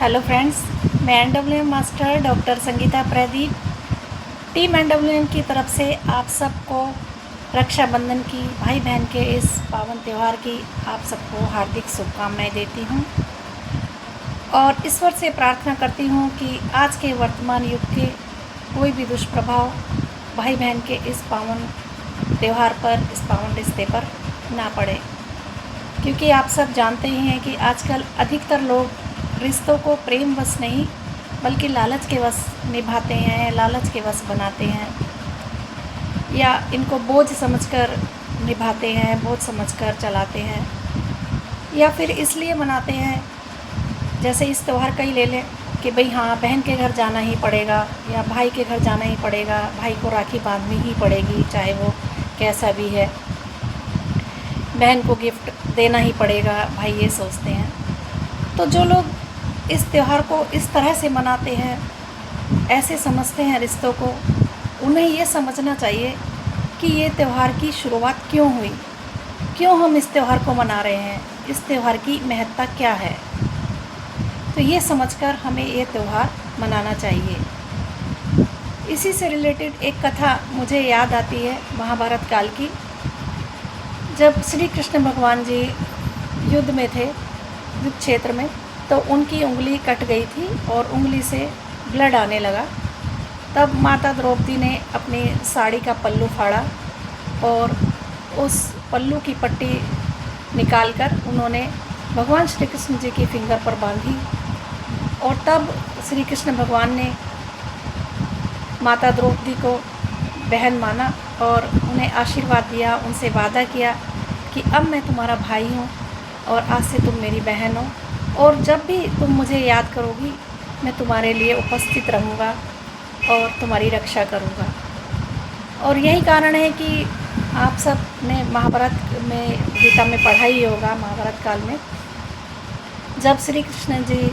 Hello friends, मैं NWM master doctor Sangeeta Pradeep team NWM की तरफ से आप सबको रक्षाबंधन की, भाई बहन के इस पावन त्यौहार की आप सबको हार्दिक शुभकामनाएं देती हूं और ईश्वर से प्रार्थना करती हूं कि आज के वर्तमान युग के कोई भी दुष्प्रभाव भाई बहन के इस पावन त्यौहार पर, इस पावन रिश्ते पर ना पड़े। क्योंकि आप सब जानते ही हैं कि आजकल अधिकतर लोग रिश्तों को प्रेम वश नहीं बल्कि लालच के वश निभाते हैं, लालच के वश बनाते हैं, या इनको बोझ समझकर निभाते हैं, बोझ समझकर चलाते हैं, या फिर इसलिए मनाते हैं। जैसे इस त्यौहार का ही ले लें कि भाई हाँ, बहन के घर जाना ही पड़ेगा या भाई के घर जाना ही पड़ेगा, भाई को राखी बांधनी ही पड़ेगी चाहे वो कैसा भी है, बहन को गिफ्ट देना ही पड़ेगा, भाई ये सोचते हैं। तो जो लोग इस त्यौहार को इस तरह से मनाते हैं, ऐसे समझते हैं रिश्तों को, उन्हें ये समझना चाहिए कि ये त्यौहार की शुरुआत क्यों हुई, क्यों हम इस त्यौहार को मना रहे हैं, इस त्यौहार की महत्ता क्या है। तो ये समझकर हमें ये त्यौहार मनाना चाहिए। इसी से रिलेटेड एक कथा मुझे याद आती है महाभारत काल की, जब श्री कृष्ण भगवान जी युद्ध में थे, युद्ध क्षेत्र में, तो उनकी उंगली कट गई थी और उंगली से ब्लड आने लगा। तब माता द्रौपदी ने अपनी साड़ी का पल्लू फाड़ा और उस पल्लू की पट्टी निकालकर उन्होंने भगवान श्री कृष्ण जी की फिंगर पर बांधी, और तब श्री कृष्ण भगवान ने माता द्रौपदी को बहन माना और उन्हें आशीर्वाद दिया, उनसे वादा किया कि अब मैं तुम्हारा भाई हूँ और आज से तुम मेरी बहन हो, और जब भी तुम मुझे याद करोगी मैं तुम्हारे लिए उपस्थित रहूँगा और तुम्हारी रक्षा करूँगा। और यही कारण है कि आप सब ने महाभारत में, गीता में पढ़ा ही होगा, महाभारत काल में जब श्री कृष्ण जी,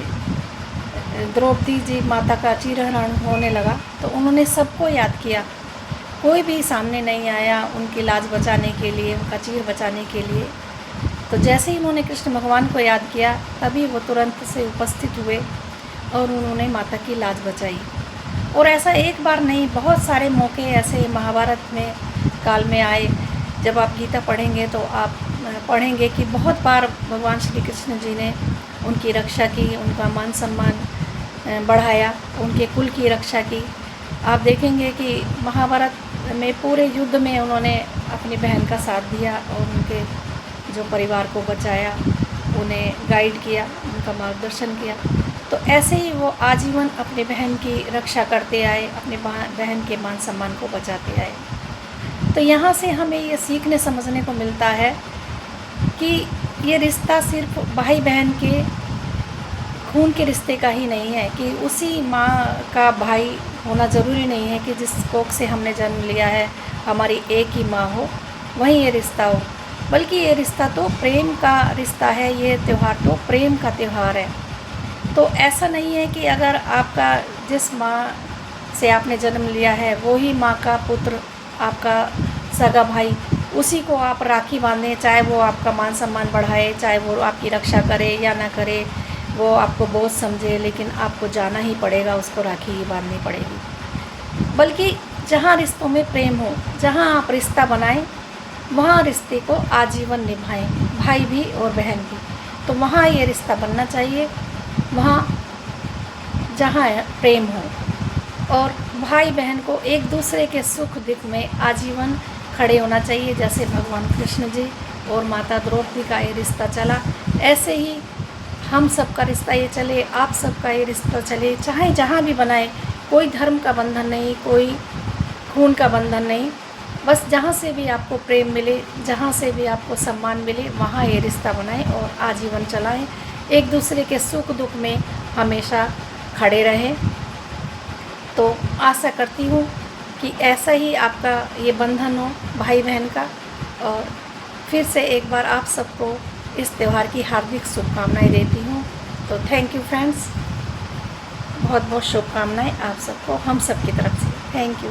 द्रौपदी जी माता का चीरहरण होने लगा तो उन्होंने सबको याद किया, कोई भी सामने नहीं आया उनकी लाज बचाने के लिए, उनका चीर बचाने के लिए। तो जैसे ही उन्होंने कृष्ण भगवान को याद किया तभी वो तुरंत से उपस्थित हुए और उन्होंने माता की लाज बचाई। और ऐसा एक बार नहीं, बहुत सारे मौके ऐसे महाभारत में काल में आए। जब आप गीता पढ़ेंगे तो आप पढ़ेंगे कि बहुत बार भगवान श्री कृष्ण जी ने उनकी रक्षा की, उनका मान सम्मान बढ़ाया, उनके कुल की रक्षा की। आप देखेंगे कि महाभारत में पूरे युद्ध में उन्होंने अपनी बहन का साथ दिया और उनके जो परिवार को बचाया, उन्हें गाइड किया, उनका मार्गदर्शन किया। तो ऐसे ही वो आजीवन अपनी बहन की रक्षा करते आए, अपने बहन के मान सम्मान को बचाते आए। तो यहाँ से हमें ये सीखने समझने को मिलता है कि ये रिश्ता सिर्फ भाई बहन के खून के रिश्ते का ही नहीं है, कि उसी माँ का भाई होना ज़रूरी नहीं है कि जिस कोख से हमने जन्म लिया है हमारी एक ही माँ हो वहीं ये रिश्ता हो, बल्कि ये रिश्ता तो प्रेम का रिश्ता है, ये त्यौहार तो प्रेम का त्यौहार है। तो ऐसा नहीं है कि अगर आपका जिस माँ से आपने जन्म लिया है वो ही माँ का पुत्र, आपका सगा भाई, उसी को आप राखी बांधें, चाहे वो आपका मान सम्मान बढ़ाए, चाहे वो आपकी रक्षा करे या ना करे, वो आपको बोझ समझे, लेकिन आपको जाना ही पड़ेगा, उसको राखी ही बांधनी पड़ेगी। बल्कि जहाँ रिश्तों में प्रेम हो, जहाँ आप रिश्ता बनाएं, वहाँ रिश्ते को आजीवन निभाएं, भाई भी और बहन भी। तो वहाँ ये रिश्ता बनना चाहिए, वहाँ जहाँ प्रेम हो, और भाई बहन को एक दूसरे के सुख दुख में आजीवन खड़े होना चाहिए। जैसे भगवान कृष्ण जी और माता द्रौपदी का ये रिश्ता चला, ऐसे ही हम सब का रिश्ता ये चले, आप सब का ये रिश्ता चले, चाहे जहाँ भी बनाए। कोई धर्म का बंधन नहीं, कोई खून का बंधन नहीं, बस जहाँ से भी आपको प्रेम मिले, जहाँ से भी आपको सम्मान मिले, वहाँ ये रिश्ता बनाएं और आजीवन चलाएं, एक दूसरे के सुख दुख में हमेशा खड़े रहें। तो आशा करती हूँ कि ऐसा ही आपका ये बंधन हो भाई बहन का। और फिर से एक बार आप सबको इस त्यौहार की हार्दिक शुभकामनाएं देती हूँ। तो थैंक यू फ्रेंड्स, बहुत बहुत शुभकामनाएं आप सबको, हम सब की तरफ से। Thank you.